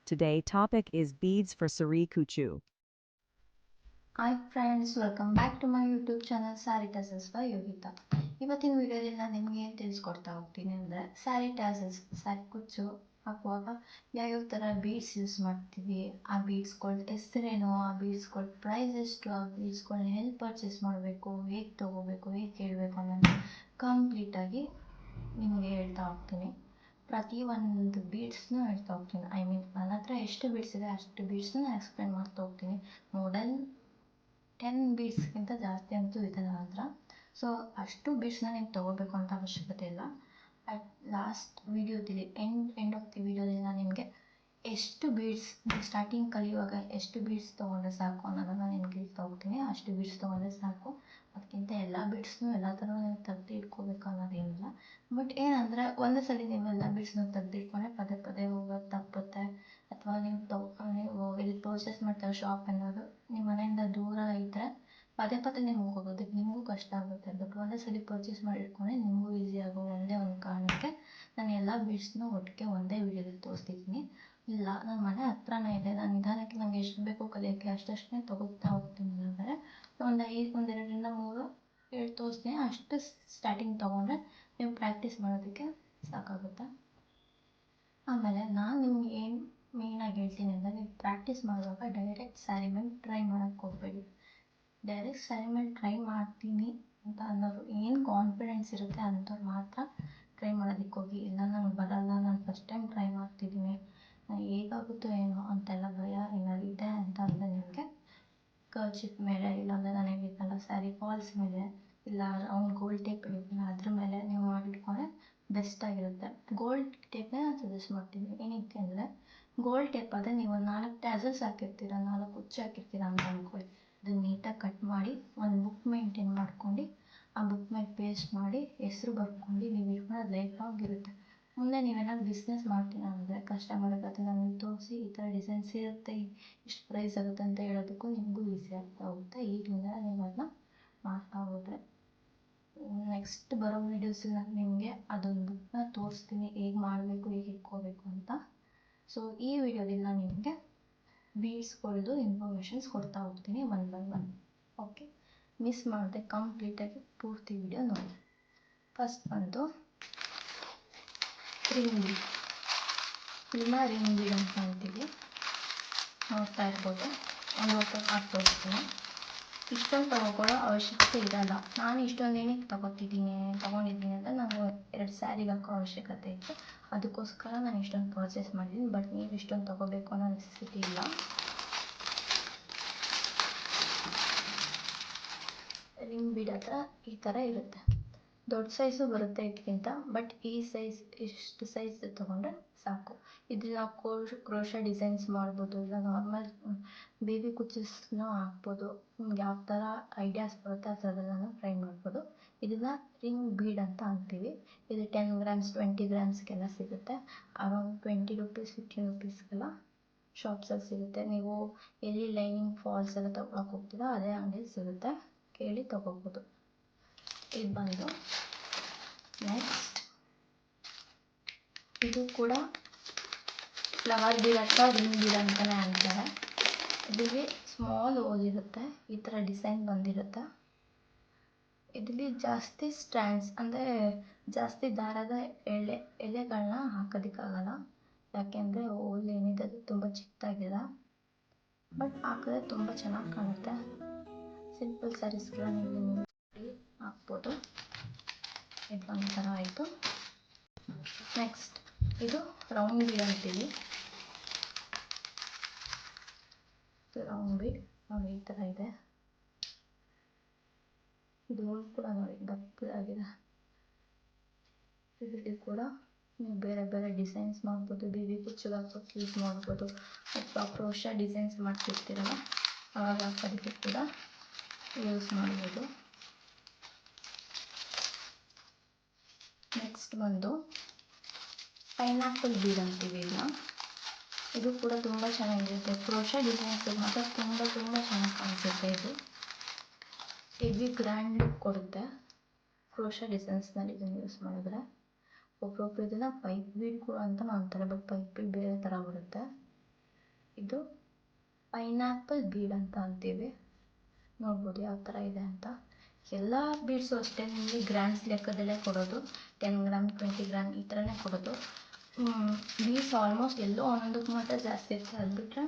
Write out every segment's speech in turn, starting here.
Today topic is beads for Sari Kuchu. Hi friends, welcome back to my YouTube channel sari tassels by Yogita. ಇವತ್ತಿನ ವಿಡಿಯೋದಲ್ಲಿ ನಾನು ನಿಮಗೆ ಏನು ತಿಳಿಸ್ಕೊಡ್ತಾ ಹೋಗ್ತೀನಿ ಅಂದರೆ ಸ್ಯಾರಿ ಟಾಸಲ್ಸ್, ಸ್ಯಾರಿ ಕುಚ್ಚು ಹಾಕುವಾಗ ಯಾವ್ಯಾವ ಥರ ಬೀಡ್ಸ್ ಯೂಸ್ ಮಾಡ್ತೀವಿ, ಆ ಬೀಡ್ಸ್ಗಳ ಹೆಸರೇನು, ಆ ಬೀಡ್ಸ್ಗಳ ಪ್ರೈಸ್ ಎಷ್ಟು, ಆ ಬೀಡ್ಸ್ಗಳನ್ನ ಎಲ್ಲಿ ಪರ್ಚೇಸ್ ಮಾಡಬೇಕು, ಹೇಗೆ ತೊಗೋಬೇಕು, ಹೇಗೆ ಕೇಳಬೇಕು ಅನ್ನೋದು ಕಂಪ್ಲೀಟಾಗಿ ನಿಮಗೆ ಹೇಳ್ತಾ ಹೋಗ್ತೀನಿ. ಪ್ರತಿ ಒಂದು ಬೀಡ್ಸ್ನೂ ಹೇಳ್ತಾ ಹೋಗ್ತೀನಿ. ನನ್ನ ಹತ್ರ ಎಷ್ಟು ಬೀಡ್ಸ್ ಇದೆ ಅಷ್ಟು ಬೀಡ್ಸ್ನ ಎಕ್ಸ್ಪ್ಲೇನ್ ಮಾಡ್ತಾ ಹೋಗ್ತೀನಿ. ಮೋಡಲ್ 10 ಬೀಡ್ಸ್ಗಿಂತ ಜಾಸ್ತಿ ಅಂತೂ ಇದೆ ನನ್ನ ಹತ್ರ. ಸೊ ಅಷ್ಟು ಬೀಡ್ಸ್ನ ನೀವು ತೊಗೋಬೇಕು ಅಂತ ಅವಶ್ಯಕತೆ ಇಲ್ಲ. ಅಟ್ ಲಾಸ್ಟ್ ವೀಡಿಯೋದಲ್ಲಿ ಎಂಡ್ ಆಫ್ ದಿ ವೀಡಿಯೋದಲ್ಲಿ ನಾನು ನಿಮಗೆ ಎಷ್ಟು ಬೀಡ್ಸ್ ಸ್ಟಾರ್ಟಿಂಗ್ ಕಲಿಯುವಾಗ ಎಷ್ಟು ಬೀಡ್ಸ್ ತೊಗೊಂಡ್ರೆ ಸಾಕು ಅನ್ನೋದನ್ನು ನಿಮ್ಗೆ ಹೋಗ್ತೀನಿ. ಅಷ್ಟು ಬೀಡ್ಸ್ ತೊಗೊಂಡ್ರೆ ಸಾಕು. ಅದಕ್ಕಿಂತ ಎಲ್ಲ ಬೀಡ್ಸ್ನೂ ಎಲ್ಲ ಥರ ನೀವು ತೆಗ್ದು ಇಟ್ಕೋಬೇಕು ಅನ್ನೋದೇನಿಲ್ಲ. ಬಟ್ ಏನಂದರೆ ಒಂದೇ ಸಲ ನೀವೆಲ್ಲ ಬೀಡ್ಸ್ನ ತೆಗ್ದು ಇಟ್ಕೊಂಡ್ರೆ ಪದೇ ಪದೇ ಹೋಗೋದು ತಪ್ಪುತ್ತೆ. ಅಥವಾ ನೀವು ಇಲ್ಲಿ ಪರ್ಚೇಸ್ ಮಾಡ್ತಾರೆ ಶಾಪ್ ಅನ್ನೋದು ನಿಮ್ಮ ಮನೆಯಿಂದ ದೂರ ಇದ್ದರೆ ಪದೇ ಪದೇ ನೀವು ಹೋಗೋದಕ್ಕೆ ನಿಮಗೂ ಕಷ್ಟ ಆಗುತ್ತೆ. ಬಟ್ ಒಂದೇ ಸಲ ಪರ್ಚೇಸ್ ಮಾಡಿ ಇಟ್ಕೊಂಡ್ರೆ ನಿಮಗೂ ಈಸಿ ಆಗೋ ಒಂದೇ ಒಂದು ಕಾರಣಕ್ಕೆ ನಾನು ಎಲ್ಲ ಬೀಡ್ಸ್ನೂ ಒಟ್ಟಿಗೆ ಒಂದೇ ವೀಡಿಯೋದಲ್ಲಿ ತೋರಿಸ್ತಿದ್ದೀನಿ. ಇಲ್ಲ ನನ್ನ ಮನೆ ಹತ್ರನೇ ಇದೆ, ನಾನು ನಿಧಾನಕ್ಕೆ ನನಗೆ ಎಷ್ಟು ಬೇಕೋ ಕಲಿಯೋಕ್ಕೆ ಅಷ್ಟಷ್ಟೇ ತೊಗೋತಾ ಹೋಗ್ತೀನಿ ಅಂದರೆ ಒಂದೆರಡರಿಂದ ಮೂರು ತೋರಿಸ್ತೀನಿ. ಅಷ್ಟು ಸ್ಟಾರ್ಟಿಂಗ್ ತೊಗೊಂಡ್ರೆ ನೀವು ಪ್ರಾಕ್ಟೀಸ್ ಮಾಡೋದಕ್ಕೆ ಸಾಕಾಗುತ್ತೆ. ಆಮೇಲೆ ನಾನು ನಿಮ್ಗೆ ಏನು ಮೇಯ್ನಾಗಿ ಹೇಳ್ತೀನಿ ಅಂದರೆ, ನೀವು ಪ್ರಾಕ್ಟೀಸ್ ಮಾಡುವಾಗ ಡೈರೆಕ್ಟ್ ಸ್ಯಾರಿ ಮೇಲೆ ಟ್ರೈ ಮಾಡೋಕ್ಕೆ ಹೋಗಬೇಡಿ. ಡೈರೆಕ್ಟ್ ಸ್ಯಾರಿ ಮೇಲೆ ಟ್ರೈ ಮಾಡ್ತೀನಿ ಅಂತ ಅನ್ನೋರು ಏನು ಕಾನ್ಫಿಡೆನ್ಸ್ ಇರುತ್ತೆ ಅಂಥವ್ರು ಮಾತ್ರ ಟ್ರೈ ಮಾಡೋದಕ್ಕೆ ಹೋಗಿ. ಇಲ್ಲ ನಂಗೆ ಬರಲ್ಲ, ನಾನು ಫಸ್ಟ್ ಟೈಮ್ ಟ್ರೈ ಮಾಡ್ತಿದ್ದೀನಿ, ಹೇಗಾಗುತ್ತೋ ಏನೋ ಅಂತೆಲ್ಲ ಭಯ ಏನಾದ್ರು ಇದೆ ಅಂತ ಅಂದರೆ ನಿಮಗೆ ಕರ್ಚಿಪ್ ಮೇಲೆ, ಇಲ್ಲಾಂದರೆ ನಾನು ಹೇಳಿದ್ನಲ್ಲ ಸ್ಯಾರಿ ಫಾಲ್ಸ್ ಮೇಲೆ, ಇಲ್ಲ ರೌಂಡ್ ಗೋಲ್ಡ್ ಟೇಪ್ ಹೇಳಿದ್ನಲ್ಲ ಅದ್ರ ಮೇಲೆ ನೀವು ಮಾಡಿಟ್ಕೊಂಡ್ರೆ ಬೆಸ್ಟ್ ಆಗಿರುತ್ತೆ. ಗೋಲ್ಡ್ ಟೇಪ್ನೇ ನಾನು ಸಜೆಸ್ಟ್ ಮಾಡ್ತೀನಿ. ಏನಕ್ಕೆ ಅಂದರೆ ಗೋಲ್ಡ್ ಟೇಪ್ ಆದರೆ ನೀವು ಒಂದು 4 ಟ್ಯಾಸಲ್ಸ್ ಹಾಕಿರ್ತೀರ, 4 ಕುಚ್ಚು ಹಾಕಿರ್ತೀರ ಅಂತ ಅಂದ್ಕೊಳ್ಳಿ. ಅದನ್ನು ನೀಟಾಗಿ ಕಟ್ ಮಾಡಿ ಒಂದು ಬುಕ್ ಮೇಂಟೈನ್ ಮಾಡ್ಕೊಂಡು ಆ ಬುಕ್ ಮೇಲೆ ಪೇಸ್ಟ್ ಮಾಡಿ ಹೆಸ್ರು ಬರ್ಕೊಂಡು ನೀವು ಇಟ್ಕೊಳ್ಳೋದು ಲೈಫ್ ಲಾಂಗ್ ಇರುತ್ತೆ. ಮುಂದೆ ನೀವೇನಾದ್ರು ಬಿಸ್ನೆಸ್ ಮಾಡ್ತೀರಾ ಅಂದರೆ ಕಸ್ಟಮರ್ ಹತ್ರ ನನಗೆ ತೋರಿಸಿ ಈ ಥರ ಡಿಸೈನ್ಸ್ ಇರುತ್ತೆ, ಇಷ್ಟು ಪ್ರೈಸ್ ಆಗುತ್ತೆ ಅಂತ ಹೇಳೋದಕ್ಕೂ ನಿಮಗೂ ಈಸಿ ಆಗ್ತಾ ಹೋಗುತ್ತೆ. ಈಗಲಿಂದ ನೀವು ಅದನ್ನ ಮಾಡ್ತಾ ಹೋದರೆ ನೆಕ್ಸ್ಟ್ ಬರೋ ವೀಡಿಯೋಸಲ್ಲಿ ನಾನು ನಿಮಗೆ ಅದೊಂದು ಬುಕ್ನ ತೋರಿಸ್ತೀನಿ, ಹೇಗೆ ಮಾಡಬೇಕು, ಹೇಗೆ ಇಟ್ಕೋಬೇಕು ಅಂತ. ಸೊ ಈ ವಿಡಿಯೋದಲ್ಲಿ ನಾನು ನಿಮಗೆ ಬೀಡ್ಸ್ಗಳದ್ದು ಇನ್ಫಾರ್ಮೇಷನ್ಸ್ ಕೊಡ್ತಾ ಹೋಗ್ತೀನಿ one by one. Okay, miss ಮಾಡದೆ ಕಂಪ್ಲೀಟಾಗಿ ಪೂರ್ತಿ ವಿಡಿಯೋ ನೋಡಿ. ಫಸ್ಟ್ ಬಂದು ರಿಂಗ್ ಬೀಡ್. ಇದನ್ನ ರಿಂಗ್ ಬೀಡ್ ಅಂತ ಅಂತೀವಿ. ನೋಡ್ತಾ ಇರ್ಬೋದು, ಒಂದು ಹಾಕಿ ತೋರಿಸ್ತೀನಿ. ಇಷ್ಟೊಂದು ತೊಗೊಳ್ಳೋ ಅವಶ್ಯಕತೆ ಇರಲ್ಲ. ನಾನು ಇಷ್ಟೊಂದು ಏನಕ್ಕೆ ತೊಗೊಂಡಿದ್ದೀನಿ ಅಂದರೆ ನಾನು 2 ಸ್ಯಾರಿಗೆ ಹಾಕೋ ಅವಶ್ಯಕತೆ ಇತ್ತು, ಅದಕ್ಕೋಸ್ಕರ ನಾನು ಇಷ್ಟೊಂದು ಪರ್ಚೇಸ್ ಮಾಡಿದ್ದೀನಿ. ಬಟ್ ನೀವು ಇಷ್ಟೊಂದು ತೊಗೋಬೇಕು ಅನ್ನೋ ನೆಸೆಸಿಟಿ ಇಲ್ಲ. ರಿಂಗ್ ಬೀಡ್ ಹತ್ರ ಈ ಥರ ಇರುತ್ತೆ. ದೊಡ್ಡ ಸೈಜು ಬರುತ್ತೆ ಇದಕ್ಕಿಂತ, ಬಟ್ ಈ ಸೈಜ್ ಇಷ್ಟು ಸೈಜ್ ತೊಗೊಂಡ್ರೆ ಸಾಕು. ಇದನ್ನ ಕ್ರೋಶಾ ಡಿಸೈನ್ಸ್ ಮಾಡ್ಬೋದು, ಇಲ್ಲ ನಾರ್ಮಲ್ ಬೇಬಿ ಕುಚ್ಚಸ್ನೂ ಹಾಕ್ಬೋದು. ನಿಮ್ಗೆ ಯಾವ ಥರ ಐಡಿಯಾಸ್ ಬರುತ್ತೆ ಆ ಥರದೆಲ್ಲನೂ ಟ್ರೈ ಮಾಡ್ಬೋದು. ಇದನ್ನು ರಿಂಗ್ ಬೀಡ್ ಅಂತ ಅಂತೀವಿ. ಇದು 10 ಗ್ರಾಮ್ಸ್ 20 ಗ್ರಾಮ್ಸ್ಗೆಲ್ಲ ಸಿಗುತ್ತೆ. ಅರೌಂಡ್ 20 ರುಪೀಸ್ 15 ರುಪೀಸ್ಗೆಲ್ಲ ಶಾಪ್ಸಲ್ಲಿ ಸಿಗುತ್ತೆ. ನೀವು ಎಲ್ಲಿ ಲೈನಿಂಗ್ ಫಾಲ್ಸ್ ಎಲ್ಲ ತೊಗೊಳಕ್ಕೆ ಹೋಗ್ತೀರೋ ಅದೇ ಅಂಗಡಿಯಲ್ಲಿ ಸಿಗುತ್ತೆ, ಕೇಳಿ ತೊಗೋಬೋದು. ಇದು ಬಂದು ನೆಕ್ಸ್ಟ್, ಇದು ಕೂಡ ಫ್ಲವರ್ ಬೀಡ್ ಅಥವಾ ರಿಂಗ್ ಬೀಡ್ ಅಂತಲೇ ಅಂತಾರೆ. ಇದರಲ್ಲಿ ಸ್ಮಾಲ್ ಹೋಲ್ ಇರುತ್ತೆ, ಈ ಥರ ಡಿಸೈನ್ ಬಂದಿರುತ್ತೆ. ಇದರಲ್ಲಿ ಜಾಸ್ತಿ ಸ್ಟ್ಯಾಂಡ್ಸ್ ಅಂದರೆ ಜಾಸ್ತಿ ದಾರದ ಎಳೆಗಳನ್ನ ಹಾಕೋದಕ್ಕಾಗಲ್ಲ, ಯಾಕೆಂದರೆ ಹೋಲ್ ಏನಿದೆ ಅದು ತುಂಬ ಚಿಕ್ಕದಾಗಿದೆ. ಬಟ್ ಹಾಕಿದ್ರೆ ತುಂಬ ಚೆನ್ನಾಗಿ ಕಾಣುತ್ತೆ. ಸಿಂಪಲ್ ಸ್ಯಾರೀಸ್ಗೆಲ್ಲ ನೀವು ಹಾಕ್ಬೋದು. ಇದು ಒಂಥರ ಆಯಿತು. ನೆಕ್ಸ್ಟ್, ಇದು ರೌಂಡ್ ಬೀಡ್ ಅಂತೀವಿ. ರೌಂಡ್ ಬೀಡ್ ನೋಡಿ ಈ ಥರ ಇದೆ. ಇದು ಕೂಡ ನೋಡಿ ದಪ್ಪದಾಗಿದೆ. ಇದರಲ್ಲಿ ಕೂಡ ನೀವು ಬೇರೆ ಬೇರೆ ಡಿಸೈನ್ಸ್ ಮಾಡ್ಬೋದು, ಬೇಬಿ ಕುಚ್ಚಿಗೆ ಹಾಕೋಕ್ಕೆ ಯೂಸ್ ಮಾಡ್ಬೋದು, ಅಥವಾ ಕ್ರೋಶಾ ಡಿಸೈನ್ಸ್ ಮಾಡ್ತಿರ್ತೀರಲ್ಲ ಆವಾಗ ಹಾಕೋದಕ್ಕೆ ಕೂಡ ಯೂಸ್ ಮಾಡ್ಬೋದು. ನೆಕ್ಸ್ಟ್ ಬಂದು ಪೈನಾಪಲ್ ಬೀಡ್ ಅಂತೀವಿ ಇದನ್ನ. ಇದು ಕೂಡ ತುಂಬ ಚೆನ್ನಾಗಿರುತ್ತೆ. ಕ್ರೋಶಾ ಡಿಸೈನ್ಸ್ ಮಾತ್ರ ತುಂಬ ಚೆನ್ನಾಗಿ ಕಾಣಿಸುತ್ತೆ. ಇದು ಹೆವಿ ಗ್ರ್ಯಾಂಡ್ ಲುಕ್ ಕೊಡುತ್ತೆ ಕ್ರೋಶಾ ಡಿಸೈನ್ಸ್ನಲ್ಲಿ ಇದನ್ನು ಯೂಸ್ ಮಾಡಿದ್ರೆ. ಒಬ್ಬೊಬ್ರು ಇದನ್ನು ಪೈಪ್ ಬೀಡ್ ಕೂಡ ಅಂತ ಅಂತಾರೆ, ಬಟ್ ಪೈಪ್ ಬೀಡ್ ಬೇರೆ ಥರ ಬರುತ್ತೆ. ಇದು ಪೈನಾಪಲ್ ಬೀಡ್ ಅಂತ ಅಂತೀವಿ. ನೋಡ್ಬೋದು ಯಾವ ಥರ ಇದೆ ಅಂತ. ಎಲ್ಲ ಬೀಡ್ಸು ಅಷ್ಟೇ ನಿಮಗೆ ಗ್ರಾಮ್ಸ್ ಲೆಕ್ಕದಲ್ಲೇ ಕೊಡೋದು. 10 ಗ್ರಾಮ್ 20 ಗ್ರಾಮ್ ಈ ಥರನೇ ಕೊಡೋದು. ಬೀಡ್ಸ್ ಆಲ್ಮೋಸ್ಟ್ ಎಲ್ಲೋ ಒಂದೊಂದಕ್ಕೆ ಮಾತ್ರ ಜಾಸ್ತಿ ಇರುತ್ತೆ. ಅದು ಬಿಟ್ಟರೆ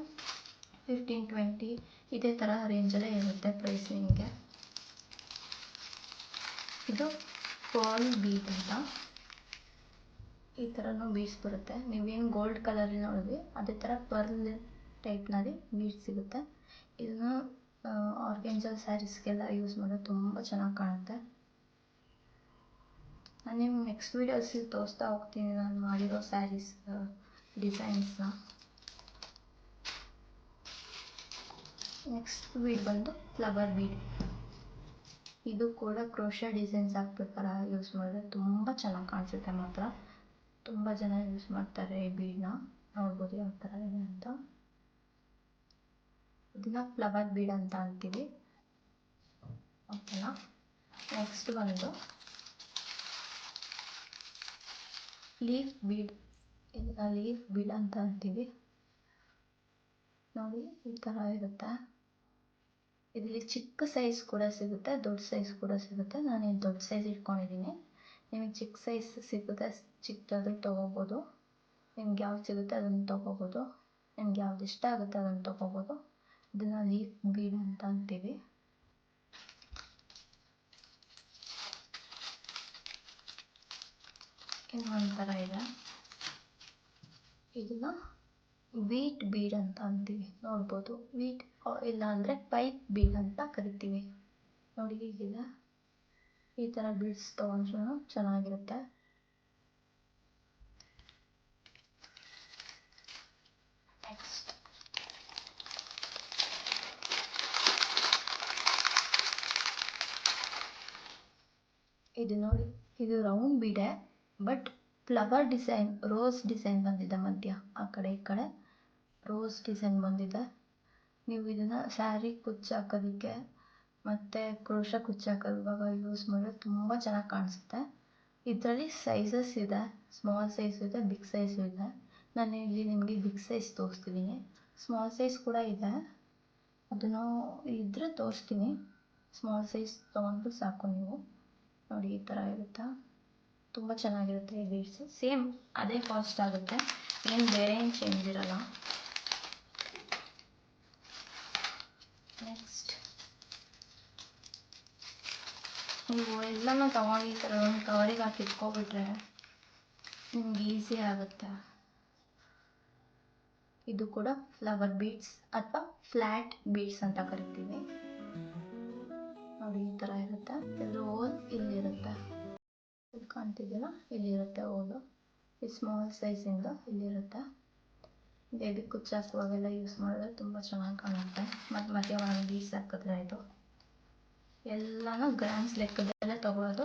15-20 ಇದೇ ಥರ ರೇಂಜಲ್ಲೇ ಇರುತ್ತೆ ಪ್ರೈಸ್ ನಿಮಗೆ. ಇದು ಪರ್ಲ್ ಬೀಡ್ ಅಂತ. ಈ ಥರನೂ ಬೀಡ್ಸ್ ಬರುತ್ತೆ. ನೀವೇನು ಗೋಲ್ಡ್ ಕಲರಲ್ಲಿ ನೋಡಿದ್ವಿ ಅದೇ ಥರ ಪರ್ಲ್ ಟೈಪ್ನಲ್ಲಿ ಬೀಡ್ಸ್ ಸಿಗುತ್ತೆ. ಇದನ್ನು ಆರ್ಗೆಂಜಲ್ ಸ್ಯಾರೀಸ್ಗೆಲ್ಲ ಯೂಸ್ ಮಾಡೋದು ತುಂಬ ಚೆನ್ನಾಗಿ ಕಾಣುತ್ತೆ. ನಾನು ನಿಮ್ಗೆ ನೆಕ್ಸ್ಟ್ ವೀಡಿಯೋಸಲ್ಲಿ ತೋರಿಸ್ತಾ ಹೋಗ್ತೀನಿ ನಾನು ಮಾಡಿರೋ ಸ್ಯಾರೀಸ್ ಡಿಸೈನ್ಸ್ನ. ನೆಕ್ಸ್ಟ್ ಬೀಡ್ ಬಂದು ಫ್ಲವರ್ ಬೀಡ್. ಇದು ಕೂಡ ಕ್ರೋಶಾ ಡಿಸೈನ್ಸ್ ಹಾಕ್ಬೇಕಾರೆ ಯೂಸ್ ಮಾಡಿದ್ರೆ ತುಂಬ ಚೆನ್ನಾಗಿ ಕಾಣಿಸುತ್ತೆ. ಮಾತ್ರ ತುಂಬ ಜನ ಯೂಸ್ ಮಾಡ್ತಾರೆ ಈ ಬೀಡನ್ನ. ನೋಡ್ಬೋದು ಯಾವ ಥರ ಇದೆ ಅಂತ. ಇದನ್ನ ಫ್ಲವರ್ ಬೀಡ್ ಅಂತ ಅಂತೀವಿ. ಓಕೆನಾ. ನೆಕ್ಸ್ಟ್ ಬಂದು ಲೀಫ್ ಬೀಡ್. ಇದನ್ನ ಲೀಫ್ ಬೀಡ್ ಅಂತ ಅಂತೀವಿ. ನೋಡಿ ಈ ಥರ ಇರುತ್ತೆ. ಇದರಲ್ಲಿ ಚಿಕ್ಕ ಸೈಜ್ ಕೂಡ ಸಿಗುತ್ತೆ, ದೊಡ್ಡ ಸೈಜ್ ಕೂಡ ಸಿಗುತ್ತೆ. ನಾನು ಇಲ್ಲಿ ದೊಡ್ಡ ಸೈಜ್ ಇಟ್ಕೊಂಡಿದ್ದೀನಿ. ನಿಮಗೆ ಚಿಕ್ಕ ಸೈಜ್ ಸಿಗುತ್ತೆ, ಚಿಕ್ಕದಾದ್ರೂ ತೊಗೋಬೋದು. ನಿಮ್ಗೆ ಯಾವ್ದು ಸಿಗುತ್ತೆ ಅದನ್ನು ತೊಗೋಬೋದು. ನಿಮ್ಗೆ ಯಾವ್ದು ಇಷ್ಟ ಆಗುತ್ತೆ ಅದನ್ನು ತೊಗೋಬೋದು. ಇದನ್ನು ಲೀಫ್ ಬೀಡ್ ಅಂತ ಅಂತೀವಿ. ಇನ್ನೊಂಥರ ಇದೆ. ಇದನ್ನ ವೀಟ್ ಬೀಡ್ ಅಂತ ಅಂತೀವಿ. ನೋಡ್ಬೋದು ವೀಟ್ ಇಲ್ಲ ಅಂದರೆ ಪೈಪ್ ಬೀಡ್ ಅಂತ ಕರಿತೀವಿ. ನೋಡಿ ಹೀಗಿದೆ. ಈ ಥರ ಬೀಡ್ಸ್ ತೊಗೊಂಡ್ರೂ ಚೆನ್ನಾಗಿರುತ್ತೆ. ನೆಕ್ಸ್ಟ್ ಇದು ನೋಡಿ, ಇದು ರೌಂಡ್ ಬೀಡೆ but flower design, rose design ಬಂದಿದೆ ಮಧ್ಯ. ಆ ಕಡೆ ಈ ಕಡೆ ರೋಸ್ ಡಿಸೈನ್ ಬಂದಿದೆ. ನೀವು ಇದನ್ನು ಸ್ಯಾರಿ ಕುಚ್ಚು ಹಾಕೋದಕ್ಕೆ ಮತ್ತು ಕ್ರೋಶ ಕುಚ್ಚು ಹಾಕೋವಾಗ ಯೂಸ್ ಮಾಡಿದ್ರೆ ತುಂಬ ಚೆನ್ನಾಗಿ ಕಾಣಿಸುತ್ತೆ. ಇದರಲ್ಲಿ ಸೈಜಸ್ ಇದೆ, ಸ್ಮಾಲ್ ಸೈಜ್ ಇದೆ, ಬಿಗ್ ಸೈಜು ಇದೆ. ನಾನು ಇಲ್ಲಿ ನಿಮಗೆ ಬಿಗ್ ಸೈಜ್ ತೋರಿಸ್ತಿದ್ದೀನಿ. ಸ್ಮಾಲ್ ಸೈಜ್ ಕೂಡ ಇದೆ, ಅದನ್ನು ಇದ್ದರೆ ತೋರಿಸ್ತೀನಿ. ಸ್ಮಾಲ್ ಸೈಜ್ ತೊಗೊಂಡ್ರು ಸಾಕು ನೀವು. ನೋಡಿ ಈ ಥರ ಇರುತ್ತೆ. ತುಂಬ ಚೆನ್ನಾಗಿರುತ್ತೆ ಈ ಬೀಡ್ಸು. ಸೇಮ್ ಅದೇ ಕಾಸ್ಟ್ ಆಗುತ್ತೆ, ಏನು ಬೇರೆ ಏನು ಚೇಂಜ್ ಇರಲ್ಲ. ನೆಕ್ಸ್ಟ್ ನೀವು ಎಲ್ಲನೂ ತೊಗೊಂಡು ಈ ಥರ ಒಂದು ಕವರಿಗೆ ಹಾಕಿ ಇಟ್ಕೊಬಿಟ್ರೆ ನಿಮ್ಗೆ ಈಸಿ ಆಗುತ್ತೆ. ಇದು ಕೂಡ ಫ್ಲವರ್ ಬೀಡ್ಸ್ ಅಥವಾ ಫ್ಲ್ಯಾಟ್ ಬೀಡ್ಸ್ ಅಂತ ಕರಿತೀವಿ. ನೋಡಿ ಈ ಥರ ಇರುತ್ತೆ. ಇದು ಹೋಲ್ ಇಲ್ಲಿರುತ್ತೆ, ಇದು ಕಾಣ್ತಿದ್ದೀರಾ, ಇಲ್ಲಿರುತ್ತೆ ಹೋಲು. ಈ ಸ್ಮಾಲ್ ಸೈಜಿಂದ ಇಲ್ಲಿರುತ್ತೆ. ಬೇಬಿ ಕುಚ್ಚು ಹಾಕುವಾಗೆಲ್ಲ ಯೂಸ್ ಮಾಡಿದ್ರೆ ತುಂಬ ಚೆನ್ನಾಗಿ ಕಾಣುತ್ತೆ. ಮತ್ತು ಮಧ್ಯೆ ಒಂದು ಬೀಡ್ಸ್ ಹಾಕಿದ್ರೆ ಇದು ಎಲ್ಲನೂ ಗ್ರಾಮ್ಸ್ ಲೆಕ್ಕದಲ್ಲೇ ತೊಗೊಳೋದು,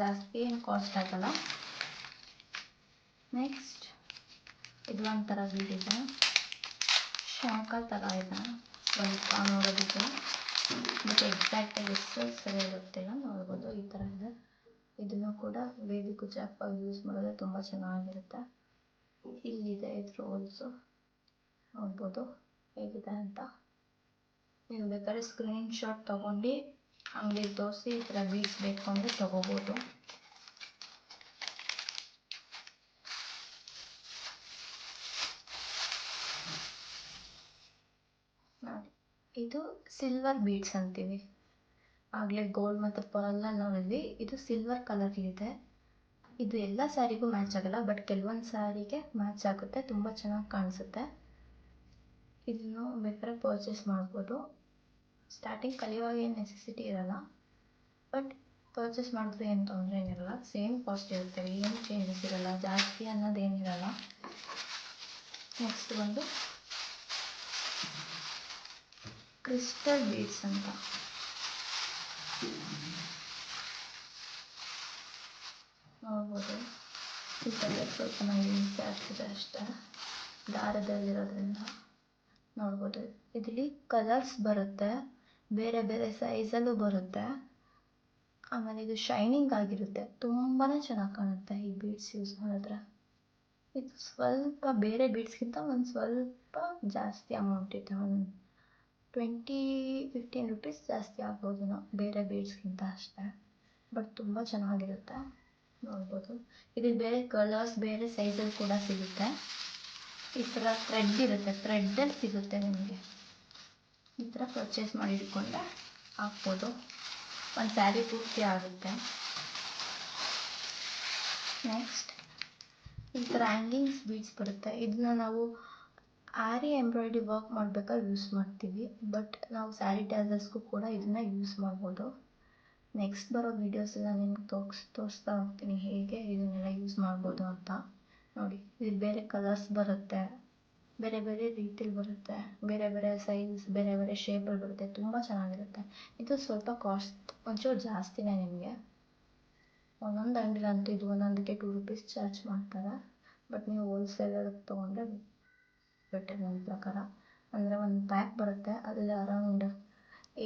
ಜಾಸ್ತಿ ಏನು ಕಾಸ್ಟ್ ಆಗಲ್ಲ. ನೆಕ್ಸ್ಟ್ ಇದು ಒಂಥರ ಬೀಡ್ ಇದೆ, ಶಂಖ ಥರ ಇದೆ ಸ್ವಲ್ಪ ನೋಡೋದಕ್ಕೆ, ಬಟ್ ಎಕ್ಸಾಕ್ಟಾಗಿ ಎಷ್ಟು ಸರಿಯಾಗಿ ಗೊತ್ತಿಲ್ಲ. ನೋಡ್ಬೋದು ಈ ಥರ ಇದೆ. ಇದನ್ನು ಕೂಡ ಬೇಬಿ ಕುಚ್ಚು ಹಾಕುವಾಗ ಯೂಸ್ ಮಾಡಿದ್ರೆ ತುಂಬ ಚೆನ್ನಾಗಿರುತ್ತೆ. ಇಲ್ಲಿದೆ ಇದ್ರ ಹೋಲ್ಸು, ನೋಡ್ಬೋದು ಹೇಗಿದೆ ಅಂತ. ನೀವು ಬೇಕಾದ್ರೆ ಸ್ಕ್ರೀನ್ಶಾಟ್ ತೊಗೊಂಡು ಅಂಗಡಿ ತೋರಿಸಿ ಈ ಥರ ಬೀಡ್ಸ್ ಬೇಕು ಅಂದರೆ ತೊಗೋಬೋದು. ನೋಡಿ ಇದು ಸಿಲ್ವರ್ ಬೀಡ್ಸ್ ಅಂತೀವಿ. ಆಗಲೇ ಗೋಲ್ಡ್ ಮತ್ತು ಪರ್ಲ್ ನೋಡಿದ್ವಿ, ಇದು ಸಿಲ್ವರ್ ಕಲರ್ಲಿದೆ. ಇದು ಎಲ್ಲ ಸ್ಯಾರಿಗೂ ಮ್ಯಾಚ್ ಆಗಲ್ಲ, ಬಟ್ ಕೆಲವೊಂದು ಸ್ಯಾರಿಗೆ ಮ್ಯಾಚ್ ಆಗುತ್ತೆ, ತುಂಬ ಚೆನ್ನಾಗಿ ಕಾಣಿಸುತ್ತೆ. ಇದನ್ನು ಬೇಕಾದ್ರೆ ಪರ್ಚೇಸ್ ಮಾಡ್ಬೋದು. ಸ್ಟಾರ್ಟಿಂಗ್ ಕಲಿಯುವಾಗ ಏನು ನೆಸೆಸಿಟಿ ಇರಲ್ಲ, ಬಟ್ ಪರ್ಚೇಸ್ ಮಾಡಿದ್ರೆ ಏನು ತೊಂದರೆ ಏನಿರಲ್ಲ. ಸೇಮ್ ಕಾಸ್ಟ್ ಇರುತ್ತೆ, ಏನು ಚೇಂಜಸ್ ಇರಲ್ಲ, ಜಾಸ್ತಿ ಅನ್ನೋದೇನಿರಲ್ಲ. ನೆಕ್ಸ್ಟ್ ಬಂದು ಕ್ರಿಸ್ಟಲ್ ಬೀಡ್ಸ್ ಅಂತ. ನೋಡ್ಬೋದು ಇದರಲ್ಲಿ ಸ್ವಲ್ಪ ನನಗೆ ಹಿಂಸೆ ಆಗ್ತಿದೆ ಅಷ್ಟೇ, ದಾರದಲ್ಲಿರೋದ್ರಿಂದ. ನೋಡ್ಬೋದು ಇದರಲ್ಲಿ ಕಲರ್ಸ್ ಬರುತ್ತೆ, ಬೇರೆ ಬೇರೆ ಸೈಜಲ್ಲೂ ಬರುತ್ತೆ. ಆಮೇಲೆ ಇದು ಶೈನಿಂಗ್ ಆಗಿರುತ್ತೆ, ತುಂಬಾ ಚೆನ್ನಾಗಿ ಕಾಣುತ್ತೆ ಈ ಬೀಡ್ಸ್ ಯೂಸ್ ಮಾಡಿದ್ರೆ. ಇದು ಸ್ವಲ್ಪ ಬೇರೆ ಬೀಡ್ಸ್ಗಿಂತ ಒಂದು ಸ್ವಲ್ಪ ಜಾಸ್ತಿ ಅಮೌಂಟ್ ಇದೆ, ಒಂದು 15 ಜಾಸ್ತಿ ಆಗ್ಬೋದು ನಾವು ಬೇರೆ ಬೀಡ್ಸ್ಗಿಂತ ಅಷ್ಟೇ. ಬಟ್ ತುಂಬ ಚೆನ್ನಾಗಿರುತ್ತೆ, ನೋಡ್ಬೋದು. ಇದು ಬೇರೆ ಕಲರ್ಸ್ ಬೇರೆ ಸೈಜಲ್ಲಿ ಕೂಡ ಸಿಗುತ್ತೆ. ಈ ಥರ ಥ್ರೆಡ್ ಇರುತ್ತೆ, ಥ್ರೆಡ್ಡಲ್ಲಿ ಸಿಗುತ್ತೆ ನಿಮಗೆ. ಈ ಥರ ಪರ್ಚೇಸ್ ಮಾಡಿ ಇಟ್ಕೊಂಡ್ರೆ ಹಾಕ್ಬೋದು, ಒಂದು ಸ್ಯಾರಿ ಪೂರ್ತಿ ಆಗುತ್ತೆ. ನೆಕ್ಸ್ಟ್ ಈ ಥರ ಹ್ಯಾಂಗಿಂಗ್ಸ್ ಬೀಡ್ಸ್ ಬರುತ್ತೆ. ಇದನ್ನ ನಾವು ಆರಿ ಎಂಬ್ರಾಯ್ಡ್ರಿ ವರ್ಕ್ ಮಾಡ್ಬೇಕಾದ್ರೆ ಯೂಸ್ ಮಾಡ್ತೀವಿ, ಬಟ್ ನಾವು ಸ್ಯಾರಿ ಟ್ಯಾಸಲ್ಸ್ಗೂ ಕೂಡ ಇದನ್ನ ಯೂಸ್ ಮಾಡ್ಬೋದು. ನೆಕ್ಸ್ಟ್ ಬರೋ ವೀಡಿಯೋಸೆಲ್ಲ ನಿಮ್ಗೆ ತೋರಿಸ್ತಾ ಹೋಗ್ತೀನಿ ಹೇಗೆ ಇದನ್ನೆಲ್ಲ ಯೂಸ್ ಮಾಡ್ಬೋದು ಅಂತ. ನೋಡಿ, ಇದು ಬೇರೆ ಕಲರ್ಸ್ ಬರುತ್ತೆ, ಬೇರೆ ಬೇರೆ ರೀತಿಲಿ ಬರುತ್ತೆ, ಬೇರೆ ಬೇರೆ ಸೈಜ್ ಬೇರೆ ಬೇರೆ ಶೇಪಲ್ಲಿ ಬರುತ್ತೆ, ತುಂಬ ಚೆನ್ನಾಗಿರುತ್ತೆ. ಇದು ಸ್ವಲ್ಪ ಕಾಸ್ಟ್ ಒಂಚೂರು ಜಾಸ್ತಿನೇ ನಿಮಗೆ. ಒಂದೊಂದು ಅಂಗಡಿಲಂತೂ ಇದು ಒಂದೊಂದಕ್ಕೆ ₹2 ಚಾರ್ಜ್ ಮಾಡ್ತಾರೆ. ಬಟ್ ನೀವು ಹೋಲ್ಸೇಲಲ್ಲಿ ತೊಗೊಂಡ್ರೆ ಬೆಟರ್ ನನ್ನ ಪ್ರಕಾರ. ಅಂದರೆ ಒಂದು ಪ್ಯಾಕ್ ಬರುತ್ತೆ, ಅದರಲ್ಲಿ ಅರೌಂಡ್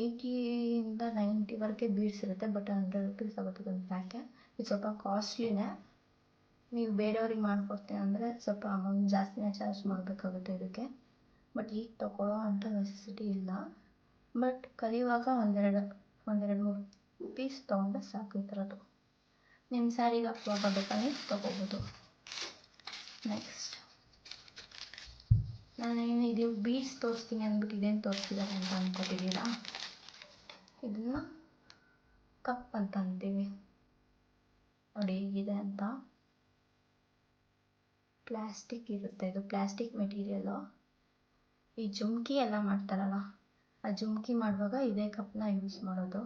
80ಇಂದ 90ವರೆಗೆ ಬೀಡ್ಸ್ ಇರುತ್ತೆ, ಬಟ್ ₹100 ಆಗುತ್ತೆ ಒಂದು ಪ್ಯಾಕೆ. ಇದು ಸ್ವಲ್ಪ ಕಾಸ್ಟ್ಲಿನೇ. ನೀವು ಬೇರೆಯವ್ರಿಗೆ ಮಾಡಿಕೊಡ್ತೀನಿ ಅಂದರೆ ಸ್ವಲ್ಪ ಅಮೌಂಟ್ ಜಾಸ್ತಿನೇ ಚಾರ್ಜ್ ಮಾಡಬೇಕಾಗುತ್ತೆ ಇದಕ್ಕೆ. ಬಟ್ ಈಗ ತೊಗೊಳ್ಳೋ ಅಂಥ ನೆಸೆಸಿಟಿ ಇಲ್ಲ. ಬಟ್ ಕಲಿಯುವಾಗ ಒಂದೆರಡು ಮೂರು ಪೀಸ್ ತೊಗೊಂಡ್ರೆ ಸಾಕು. ಈ ಥರದ್ದು ನಿಮ್ಮ ಸ್ಯಾರಿಗೆ ಹಾಕುವಾಗ ಬೇಕಂದ್ರೆ ತೊಗೋಬೋದು. ನೆಕ್ಸ್ಟ್ ನಾನೇನು ಇದು ಬೀಡ್ಸ್ ತೋರಿಸ್ತೀನಿ ಅಂದ್ಬಿಟ್ಟು ಇದೇನು ತೋರಿಸ್ತಿದ್ದಾರೆ ಅಂತ ಅಂದ್ಕೊಟ್ಟಿದ್ದೀರಾ? ಇದನ್ನ ಕಪ್ ಅಂತ ಅಂತೀವಿ ನೋಡಿ, ಹೇಗಿದೆ ಅಂತ. ಪ್ಲಾಸ್ಟಿಕ್ ಇರುತ್ತೆ, ಇದು ಪ್ಲಾಸ್ಟಿಕ್ ಮೆಟೀರಿಯಲು. ಈ ಜುಮ್ಕಿ ಎಲ್ಲ ಮಾಡ್ತಾರಲ್ಲ, ಆ ಜುಮ್ಕಿ ಮಾಡುವಾಗ ಇದೇ ಕಪ್ನ ಯೂಸ್ ಮಾಡೋದು.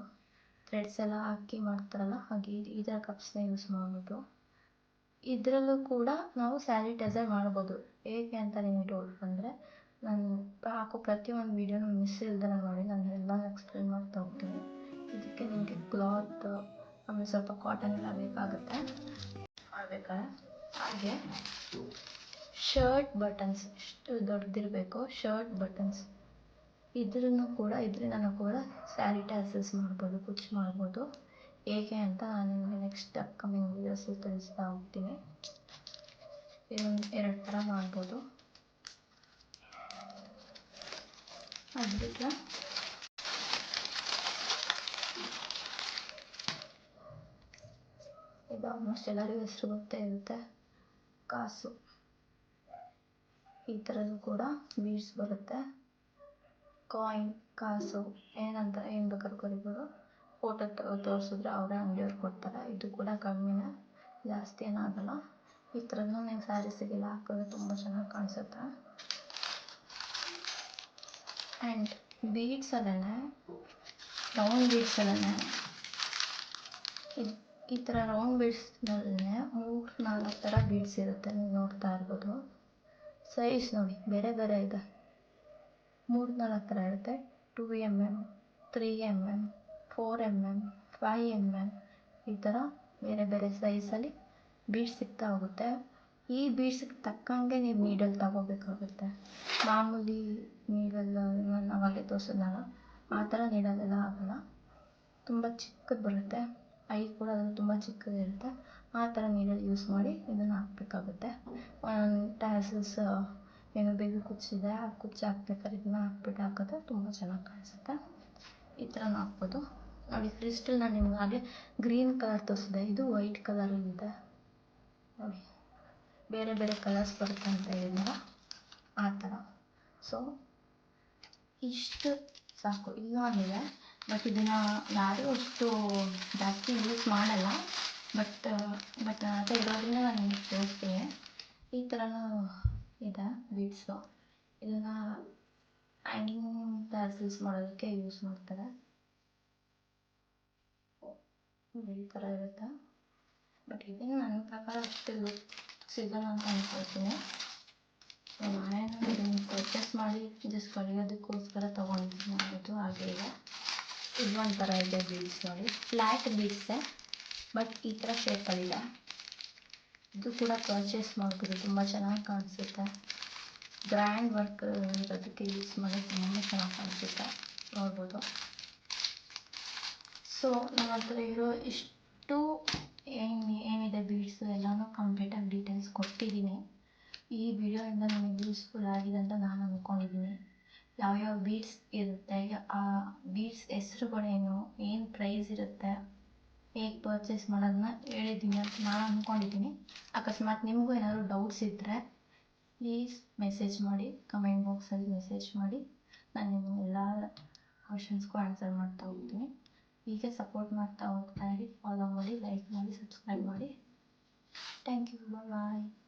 ಥ್ರೆಡ್ಸ್ ಎಲ್ಲ ಹಾಕಿ ಮಾಡ್ತಾರಲ್ಲ, ಹಾಗೆ ಈ ಥರ ಕಪ್ಸ್ನ ಯೂಸ್ ಮಾಡ್ಬೋದು. ಇದರಲ್ಲೂ ಕೂಡ ನಾವು ಸ್ಯಾರಿ ಟಸರ್ ಮಾಡ್ಬೋದು. ಹೇಗೆ ಅಂತ ನಿಮಗೆ ಡೌಟ್ ಬಂದರೆ ನಾನು ಹಾಕೋ ಪ್ರತಿಯೊಂದು ವೀಡಿಯೋನು ಮಿಸ್ ಇಲ್ದೇ ನೋಡಿ, ನಾನು ಎಲ್ಲ ಎಕ್ಸ್ಪ್ಲೇನ್ ಮಾಡ್ತಾ ಹೋಗ್ತೀನಿ. ಇದಕ್ಕೆ ನಿಮಗೆ ಕ್ಲಾತ್ ಆಮೇಲೆ ಸ್ವಲ್ಪ ಕಾಟನ್ ಎಲ್ಲ ಬೇಕಾಗುತ್ತೆ ಮಾಡ್ಬೇಕಾದ್ರೆ. ಹಾಗೆ ಶರ್ಟ್ ಬಟನ್ಸ್ ಎಷ್ಟು ದೊಡ್ಡದಿರಬೇಕು, ಶರ್ಟ್ ಬಟನ್ಸ್ ಇದರಿಂದ ಕೂಡ ಸ್ಯಾರಿ ಟ್ಯಾಸಲ್ಸ್ ಮಾಡ್ಬೋದು, ಕುಚ್ಚು ಮಾಡ್ಬೋದು. ಹೇಗೆ ಅಂತ ನಾನು ನಿಮಗೆ ನೆಕ್ಸ್ಟ್ ಅಪ್ಕಮಿಂಗ್ ವೀಡಿಯೋಸಲ್ಲಿ ತಿಳಿಸ್ತಾ ಹೋಗ್ತೀನಿ. ಇದೊಂದು 2 ಥರ ಮಾಡ್ಬೋದು. ಅದು ಬಿಟ್ಟರೆ ಇದು ಆಲ್ಮೋಸ್ಟ್ ಎಲ್ಲರಿಗೂ ಹೆಸರು ಗೊತ್ತೇ ಇರುತ್ತೆ, ಕಾಸು. ಈ ಥರದ್ದು ಕೂಡ ಬೀಡ್ಸ್ ಬರುತ್ತೆ. ಕಾಯಿನ್, ಕಾಸು ಏನು ಬೇಕಾದ್ರೂ ಕರಿಬೋದು. ಫೋಟೋ ತೋರಿಸಿದ್ರೆ ಅವರೇ ಅಂಗಡಿಯವ್ರು ಕೊಡ್ತಾರೆ. ಇದು ಕೂಡ ಕಮ್ಮಿನೇ, ಜಾಸ್ತಿ ಏನಾಗಲ್ಲ. ಈ ಥರದ್ದು ನೀವು ಸ್ಯಾರೀಸಿಗೆಲ್ಲ ಹಾಕಿದ್ರೆ ತುಂಬ ಚೆನ್ನಾಗಿ ಕಾಣಿಸುತ್ತೆ. ಆ್ಯಂಡ್ ಬೀಡ್ಸಲ್ಲೇ ರೌಂಡ್ ಬೀಡ್ಸಲ್ಲೇ ಈ ಥರ ರೌಂಡ್ ಬೀಡ್ಸ್ನಲ್ಲೇ 3-4 ಥರ ಬೀಡ್ಸ್ ಇರುತ್ತೆ, ನೀವು ನೋಡ್ತಾ ಇರ್ಬೋದು. ಸೈಜ್ ನೋಡಿ ಬೇರೆ ಬೇರೆ ಇದೆ, 3-4 ಥರ ಇರುತ್ತೆ. 2mm, 3mm, 4mm, 5mm ಈ ಥರ ಬೇರೆ ಬೇರೆ ಸೈಜಲ್ಲಿ ಬೀಡ್ಸ್ ಸಿಗ್ತಾ ಹೋಗುತ್ತೆ. ಈ ಬೀಡ್ಸಿಗೆ ತಕ್ಕಂಗೆ ನೀವು ನೀಡಲ್ ತಗೋಬೇಕಾಗುತ್ತೆ. ಮಾಮೂಲಿ ನೀಡಲ್ ನಾನು ಅವಾಗಲೇ ತೋರಿಸಿದ್ನಲ್ಲ, ಆ ಥರ ನೀಡಲೆಲ್ಲ ಆಗೋಲ್ಲ, ತುಂಬ ಚಿಕ್ಕದು ಬರುತ್ತೆ. ಕೂಡ ಅದು ತುಂಬ ಚಿಕ್ಕದಿರುತ್ತೆ. ಆ ಥರ ನೀಡಲ್ ಯೂಸ್ ಮಾಡಿ ಇದನ್ನು ಹಾಕಬೇಕಾಗುತ್ತೆ. ಟ್ಯಾಸಲ್ಸ್ ಏನು ಬೇಗ ಕುಚ್ಚಿದೆ, ಆ ಕುಚ್ಚು ಹಾಕ್ಬೇಕಾದ್ರೆ ಇದನ್ನ ಹಾಕಿದ್ರೆ ತುಂಬ ಚೆನ್ನಾಗಿ ಕಾಣಿಸುತ್ತೆ. ಈ ಥರನೂ ಹಾಕ್ಬೋದು. ನೋಡಿ, ಕ್ರಿಸ್ಟಲ್ ನಾನು ನಿಮ್ಗೆ ಹಾಗೆ ಗ್ರೀನ್ ಕಲರ್ ತೋರಿಸಿದೆ, ಇದು ವೈಟ್ ಕಲರಲ್ಲಿದೆ ನೋಡಿ. ಬೇರೆ ಬೇರೆ ಕಲರ್ಸ್ ಬರುತ್ತೆ ಅಂತ ಹೇಳಿದ್ನಲ್ಲ, ಆ ಥರ. ಸೊ ಇಷ್ಟು ಸಾಕು. ಇನ್ನೂ ಆಗಿದೆ, ಬಟ್ ಇದನ್ನು ಯಾರೂ ಅಷ್ಟು ಜಾಸ್ತಿ ಯೂಸ್ ಮಾಡಲ್ಲ. ಬಟ್ ನನ್ನ ಹತ್ರ ಇರೋದ್ರಿಂದ ನಾನು ನಿಮಗೆ ತೋರಿಸ್ತೀನಿ. ಈ ಥರನೂ ಇದೆ ಬೀಡ್ಸು. ಇದನ್ನು ಹ್ಯಾಂಗಿಂಗ್ ಟ್ಯಾಸಲ್ಸ್ ಮಾಡೋದಕ್ಕೆ ಯೂಸ್ ಮಾಡ್ತಾರೆ. ಈ ಥರ ಇರುತ್ತೆ. ಬಟ್ ಇದನ್ನು ನನ್ನ ಪ್ರಕಾರ ಅಷ್ಟು ಸಿಗಲ್ಲ ಅಂತ ಅಂದ್ಕೊಳ್ತೀನಿ. ನಾನೇನು ಇದನ್ನು ಪರ್ಚೇಸ್ ಮಾಡಿ ಜಸ್ಟ್ ಕಲಿಯೋದಕ್ಕೋಸ್ಕರ ತೊಗೊಂಡಿದ್ದೀನಿ ಅನ್ನೋದು ಹಾಗೆ ಇದೆ. ಇದೊಂಥರ ಇದೆ ಬೀಡ್ಸ್ ನೋಡಿ, ಫ್ಲ್ಯಾಟ್ ಬೀಡ್ಸೇ, ಬಟ್ ಈ ಥರ ಶೇಪಲ್ಲಿದೆ. ಇದು ಕೂಡ ಪರ್ಚೇಸ್ ಮಾಡ್ಬೋದು, ತುಂಬ ಚೆನ್ನಾಗಿ ಕಾಣಿಸುತ್ತೆ. ಗ್ರ್ಯಾಂಡ್ ವರ್ಕ್ ಇರೋದಕ್ಕೆ ಯೂಸ್ ಮಾಡಿ ತುಂಬ ಚೆನ್ನಾಗಿ ಕಾಣಿಸುತ್ತೆ, ನೋಡ್ಬೋದು. ಸೊ ನನ್ನ ಹತ್ರ ಇರೋ ಇಷ್ಟು ಏನಿದೆ ಬೀಡ್ಸು ಎಲ್ಲನೂ ಕಂಪ್ಲೀಟಾಗಿ ಡೀಟೇಲ್ಸ್ ಕೊಟ್ಟಿದ್ದೀನಿ. ಈ ವಿಡಿಯೋಯಿಂದ ನಿಮಗೆ ಯೂಸ್ಫುಲ್ ಆಗಿದೆ ಅಂತ ನಾನು ಅಂದ್ಕೊಂಡಿದ್ದೀನಿ. ಯಾವ್ಯಾವ ಬೀಡ್ಸ್ ಇರುತ್ತೆ, ಆ ಬೀಡ್ಸ್ ಹೆಸ್ರುಗಳೇನು, ಏನು ಪ್ರೈಸ್ ಇರುತ್ತೆ, ಹೇಗೆ ಪರ್ಚೇಸ್ ಮಾಡೋದನ್ನ ಹೇಳಿದ್ದೀನಿ ಅಂತ ನಾನು ಅಂದ್ಕೊಂಡಿದ್ದೀನಿ. ಅಕಸ್ಮಾತ್ ನಿಮಗೂ ಏನಾದರೂ ಡೌಟ್ಸ್ ಇದ್ದರೆ ಪ್ಲೀಸ್ ಮೆಸೇಜ್ ಮಾಡಿ, ಕಮೆಂಟ್ ಬಾಕ್ಸಲ್ಲಿ ಮೆಸೇಜ್ ಮಾಡಿ. ನಾನು ನಿಮ್ಮ ಎಲ್ಲ ಕ್ವಶನ್ಸ್ಗೂ ಆನ್ಸರ್ ಮಾಡ್ತಾ ಹೋಗ್ತೀನಿ. ಹೀಗೆ ಸಪೋರ್ಟ್ ಮಾಡ್ತಾ ಹೋಗ್ತಾ ಇರಿ. ಫಾಲೋ ಮಾಡಿ, ಲೈಕ್ ಮಾಡಿ, ಸಬ್ಸ್ಕ್ರೈಬ್ ಮಾಡಿ. Thank you. ಬಾಯ್.